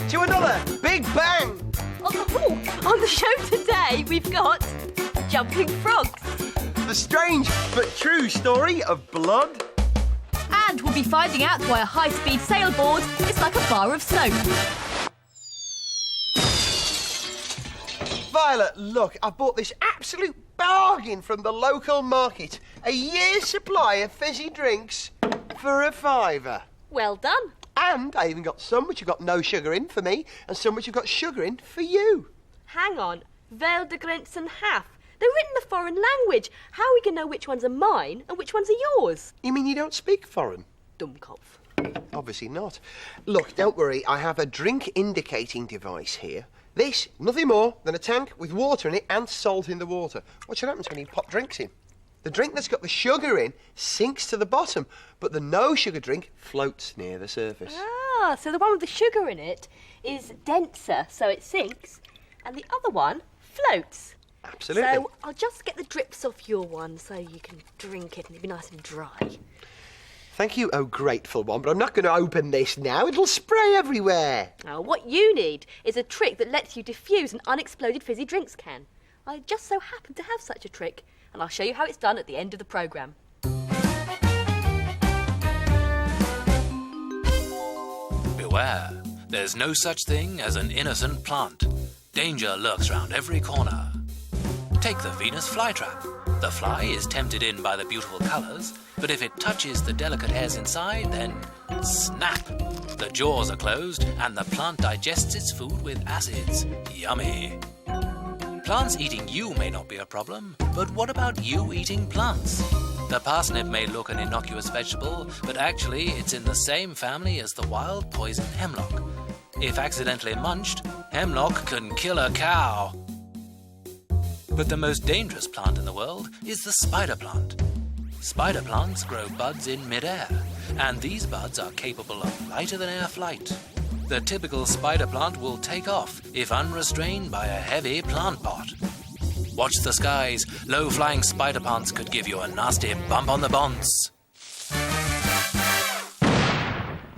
to another Big Bang. Oh, on the show today, we've got jumping frogs. The strange but true story of blood. And we'll be finding out why a high-speed sailboard is like a bar of soap. Violet, look, I bought this absolute bargain from the local market. A year's supply of fizzy drinks for £5. Well done. And I even got some which have got no sugar in for me, and some which have got sugar in for you. Hang on. Vel de Grenzen half. They're written in a foreign language. How are we going to know which ones are mine and which ones are yours? You mean you don't speak foreign? Dummkopf. Obviously not. Look, don't worry, I have a drink indicating device here. This, nothing more than a tank with water in it and salt in the water. What should happen when you pop drinks in? The drink that's got the sugar in sinks to the bottom, but the no-sugar drink floats near the surface. Ah, so the one with the sugar in it is denser, so it sinks, and the other one floats. Absolutely. So I'll just get the drips off your one so you can drink it and it'll be nice and dry. Thank you, oh grateful one, but I'm not going to open this now. It'll spray everywhere. Now, what you need is a trick that lets you diffuse an unexploded fizzy drinks can. I just so happen to have such a trick, and I'll show you how it's done at the end of the programme. Beware, there's no such thing as an innocent plant. Danger lurks round every corner. Take the Venus flytrap. The fly is tempted in by the beautiful colours, but if it touches the delicate hairs inside, then snap! The jaws are closed and the plant digests its food with acids. Yummy! Plants eating you may not be a problem, but what about you eating plants? The parsnip may look an innocuous vegetable, but actually it's in the same family as the wild poison hemlock. If accidentally munched, hemlock can kill a cow. But the most dangerous plant in the world is the spider plant. Spider plants grow buds in mid-air, and these buds are capable of lighter-than-air flight. The typical spider plant will take off if unrestrained by a heavy plant pot. Watch the skies. Low-flying spider plants could give you a nasty bump on the bonds.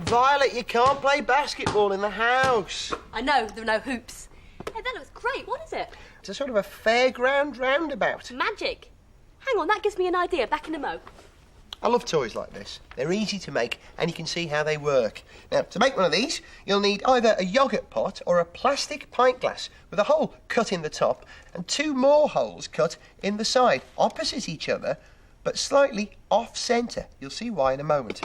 Violet, you can't play basketball in the house. I know, there are no hoops. Hey, that looks great. What is it? It's a sort of a fairground roundabout. Magic. Hang on, that gives me an idea. Back in a mo. I love toys like this. They're easy to make and you can see how they work. Now, to make one of these, you'll need either a yoghurt pot or a plastic pint glass with a hole cut in the top and 2 more holes cut in the side, opposite each other, but slightly off-centre. You'll see why in a moment.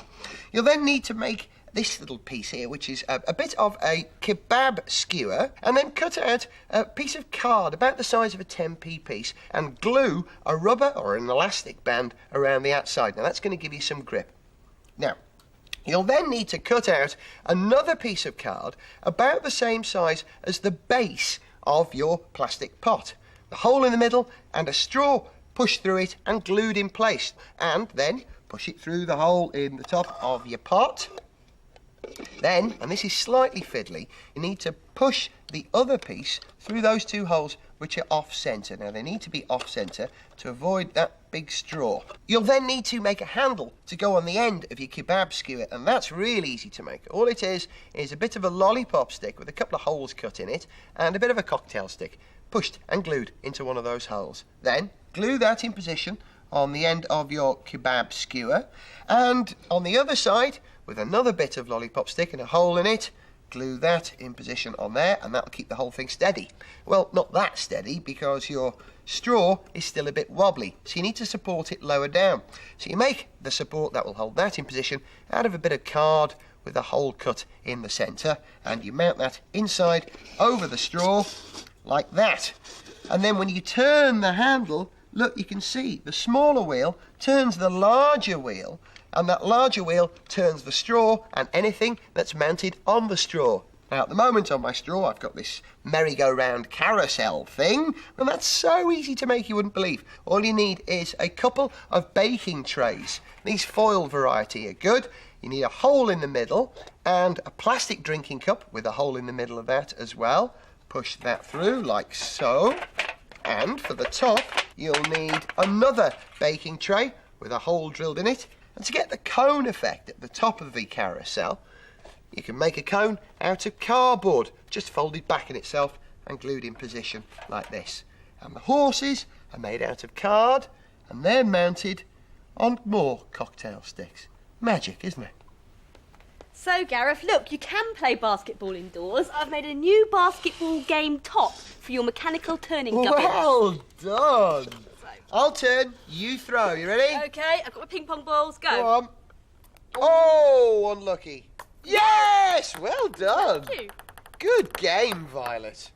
You'll then need to make this little piece here, which is a bit of a kebab skewer, and then cut out a piece of card about the size of a 10p piece and glue a rubber or an elastic band around the outside. Now that's going to give you some grip. Now, you'll then need to cut out another piece of card about the same size as the base of your plastic pot. The hole in the middle and a straw pushed through it and glued in place. And then push it through the hole in the top of your pot. Then, and this is slightly fiddly, you need to push the other piece through those 2 holes which are off-centre. Now, they need to be off-centre to avoid that big straw. You'll then need to make a handle to go on the end of your kebab skewer, and that's really easy to make. All it is a bit of a lollipop stick with a couple of holes cut in it and a bit of a cocktail stick pushed and glued into one of those holes. Then, glue that in position on the end of your kebab skewer, and on the other side, with another bit of lollipop stick and a hole in it, glue that in position on there, and that'll keep the whole thing steady. Well, not that steady, because your straw is still a bit wobbly, so you need to support it lower down. So you make the support that will hold that in position out of a bit of card with a hole cut in the centre, and you mount that inside over the straw like that. And then when you turn the handle, look, you can see the smaller wheel turns the larger wheel, and that larger wheel turns the straw and anything that's mounted on the straw. Now, at the moment on my straw, I've got this merry-go-round carousel thing, and that's so easy to make you wouldn't believe. All you need is a couple of baking trays. These foil variety are good. You need a hole in the middle and a plastic drinking cup with a hole in the middle of that as well. Push that through like so. And for the top, you'll need another baking tray with a hole drilled in it. And to get the cone effect at the top of the carousel, you can make a cone out of cardboard, just folded back in itself and glued in position like this. And the horses are made out of card and they're mounted on more cocktail sticks. Magic, isn't it? So, Gareth, look, you can play basketball indoors. I've made a new basketball game top for your mechanical turning gubbins. Well done. I'll turn, you throw. You ready? OK, I've got my ping pong balls. Go. Go on. Oh, unlucky. Yes! Well done. Thank you. Good game, Violet.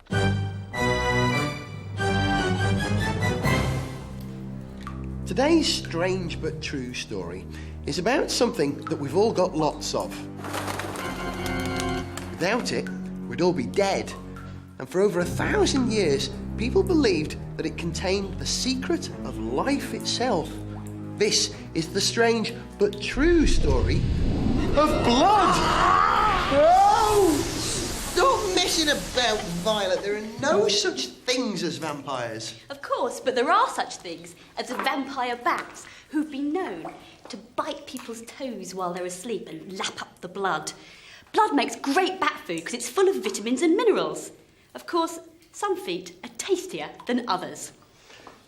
Today's strange but true story is about something that we've all got lots of. Without it, we'd all be dead. And for over 1,000 years, people believed that it contained the secret of life itself. This is the strange but true story of blood. Oh! Stop messing about, Violet. There are no such things as vampires. Of course, but there are such things as vampire bats who've been known to bite people's toes while they're asleep and lap up the blood. Blood makes great bat food because it's full of vitamins and minerals. Of course, some feet are tastier than others.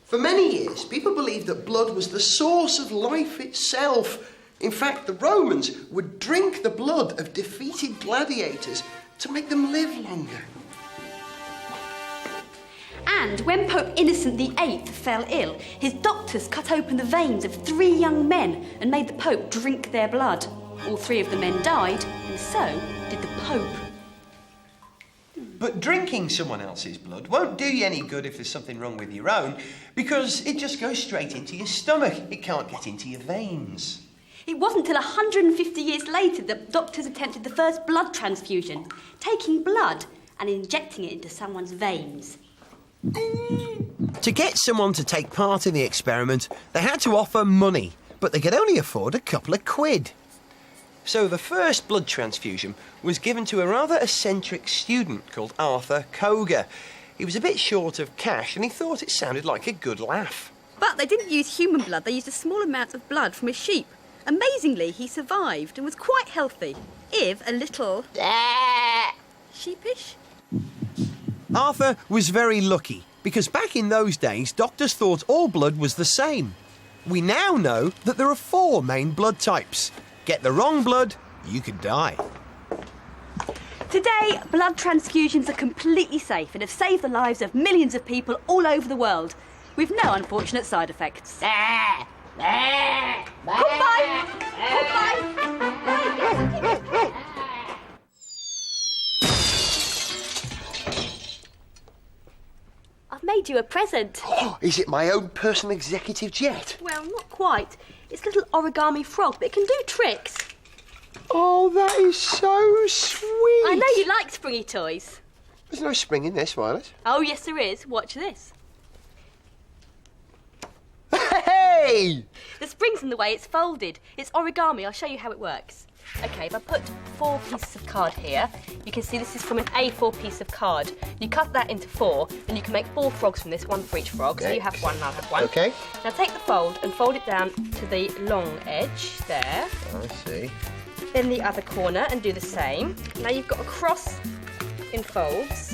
For many years, people believed that blood was the source of life itself. In fact, the Romans would drink the blood of defeated gladiators to make them live longer. And when Pope Innocent VIII fell ill, his doctors cut open the veins of 3 young men and made the Pope drink their blood. All 3 of the men died, and so did the Pope. But drinking someone else's blood won't do you any good if there's something wrong with your own, because it just goes straight into your stomach. It can't get into your veins. It wasn't until 150 years later that doctors attempted the first blood transfusion, taking blood and injecting it into someone's veins. To get someone to take part in the experiment, they had to offer money, but they could only afford a couple of quid. So the first blood transfusion was given to a rather eccentric student called Arthur Koger. He was a bit short of cash and he thought it sounded like a good laugh. But they didn't use human blood, they used a small amount of blood from a sheep. Amazingly, he survived and was quite healthy, if a little sheepish. Arthur was very lucky, because back in those days, doctors thought all blood was the same. We now know that there are 4 main blood types. Get the wrong blood, you could die. Today, blood transfusions are completely safe and have saved the lives of millions of people all over the world, with no unfortunate side effects. Goodbye! Goodbye! I've made you a present. Oh, is it my own personal executive jet? Well, not quite. It's a little origami frog, but it can do tricks. Oh, that is so sweet. I know you like springy toys. There's no spring in this, Violet. Oh, yes, there is. Watch this. Hey! The spring's in the way, it's folded. It's origami. I'll show you how it works. OK, if I put 4 pieces of card here, you can see this is from an A4 piece of card. You cut that into 4, and you can make 4 frogs from this, 1 for each frog. Okay. So you have 1 and I'll have 1. OK. Now take the fold and fold it down to the long edge, there. I see. Then the other corner and do the same. Now you've got a cross in folds.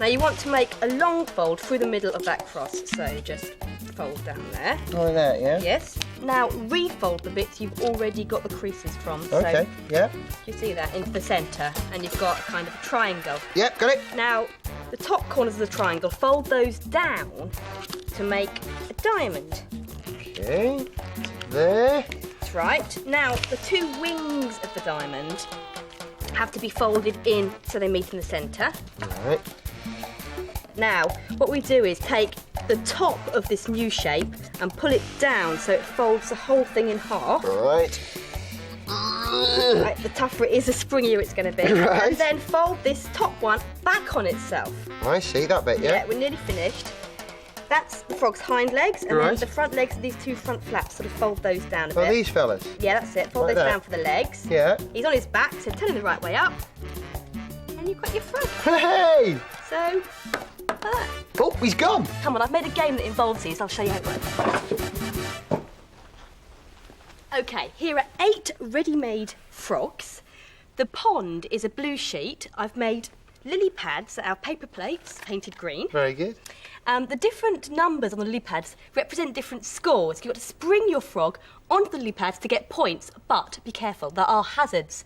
Now you want to make a long fold through the middle of that cross, so just fold down there. Like that, yeah? Yes. Now refold the bits you've already got the creases from. OK, so yeah. you see that into the centre, and you've got kind of a triangle. Yep, got it. Now the top corners of the triangle, fold those down to make a diamond. OK, there. That's right. Now the 2 wings of the diamond have to be folded in so they meet in the centre. Right. Now, what we do is take the top of this new shape and pull it down so it folds the whole thing in half. Right. Right, the tougher it is, the springier it's going to be. Right. And then fold this top one back on itself. I see that bit, yeah? Yeah, we're nearly finished. That's the frog's hind legs, and Right. then the front legs of these 2 front flaps, sort of fold those down a bit. Oh, these fellas? Yeah, that's it. Fold Like those that? down for the legs. Yeah. He's on his back, so turn him the right way up. And you've got your frog. Hey! So, like that. Oh, he's gone. Come on, I've made a game that involves these. I'll show you how it works. OK, here are 8 ready-made frogs. The pond is a blue sheet. I've made lily pads that are paper plates, painted green. Very good. The different numbers on the lily pads represent different scores. You've got to spring your frog onto the lily pads to get points, but be careful, there are hazards.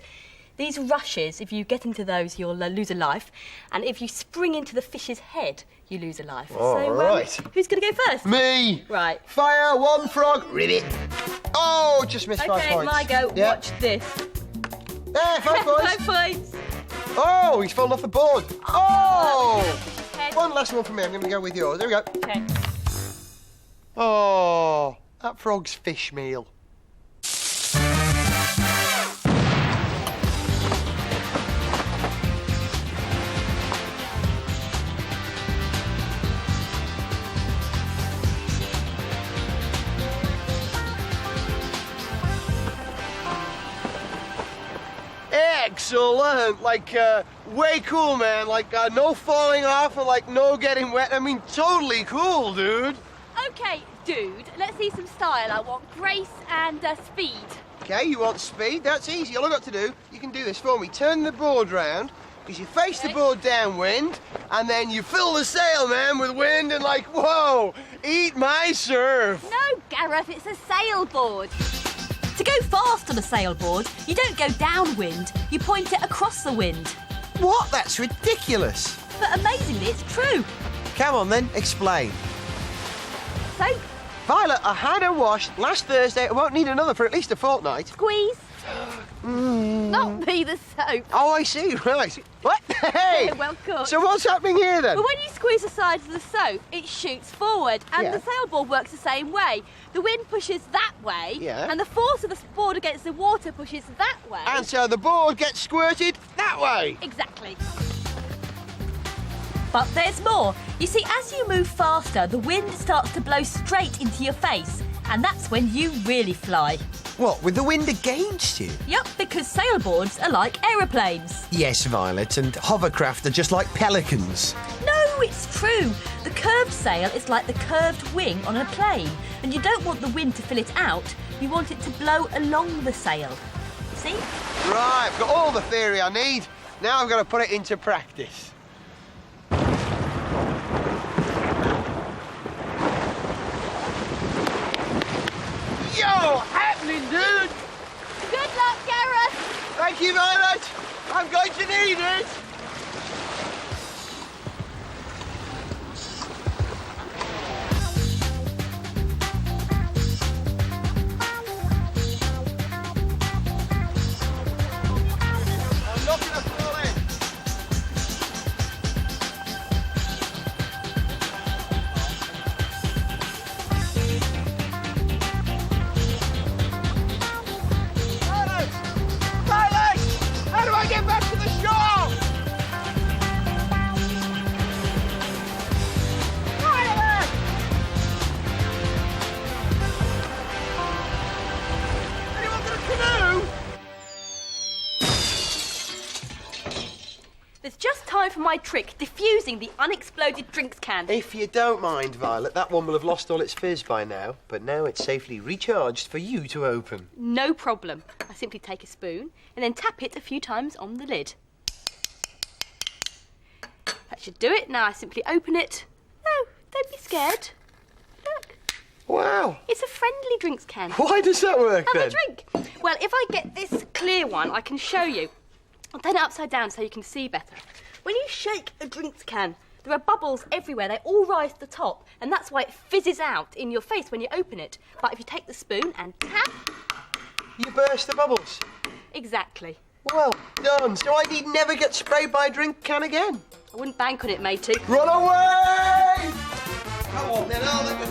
These rushes, if you get into those, you'll lose a life. And if you spring into the fish's head, you lose a life. Right. Who's going to go first? Me! Right. Fire, one frog, ribbit. Oh, just missed 5 points. OK, my go. Yeah. Watch this. There, 5 points. 5 points. Oh, he's fallen off the board. Oh! Head. One last one from me. I'm going to go with yours. There we go. OK. Oh, that frog's fish meal. Excellent! Like, way cool, man. Like, no falling off and, like, no getting wet. I mean, totally cool, dude. OK, dude, let's see some style. I want grace and speed. Okay, you want speed? That's easy. All I've got to do, you can do this for me. Turn the board round, because you face the board downwind, and then you fill the sail, man, with wind, and like, whoa, eat my surf. No, Gareth, it's a sailboard. To go fast on a sailboard, you don't go downwind, you point it across the wind. What? That's ridiculous. But amazingly, it's true. Come on then, explain. So, Violet, I had her washed last Thursday. I won't need another for at least a fortnight. squeeze. Not be the soap. Oh, I see, right. What? Hey! Well caught. So what's happening here, then? But when you squeeze the sides of the soap, it shoots forward, and Yeah. the sailboard works the same way. The wind pushes that way, Yeah. and the force of the board against the water pushes that way. And so the board gets squirted that way. Exactly. But there's more. You see, as you move faster, the wind starts to blow straight into your face, and that's when you really fly. What, with the wind against you? Yup, because sailboards are like aeroplanes. Yes, Violet, and hovercraft are just like pelicans. No, it's true. The curved sail is like the curved wing on a plane, and you don't want the wind to fill it out, you want it to blow along the sail. See? Right, I've got all the theory I need. Now I've got to put it into practice. Yo, happening, dude! Good luck, Gareth! Thank you, Violet. I'm going to need it. I'm not going to fall in. Violet! Violet! How do I get back to the shore? Violet! Anyone got a canoe? There's just time for my trick, diffusing the unexploded drinks can. If you don't mind, Violet, that one will have lost all its fizz by now, but now it's safely recharged for you to open. No problem. I simply take a spoon and then tap it a few times on the lid. That should do it. Now I simply open it. No, don't be scared. Look, Wow. it's a friendly drinks can. Why does that work Have then? a drink. Well, if I get this clear one, I can show you. I'll turn it upside down so you can see better. When you shake a drinks can, there are bubbles everywhere. They all rise to the top, and that's why it fizzes out in your face when you open it. But if you take the spoon and tap, You burst the bubbles. exactly. Well done. So I need never get sprayed by a drink can again. I wouldn't bank on it, matey. Run away! Come on then, I'll let you...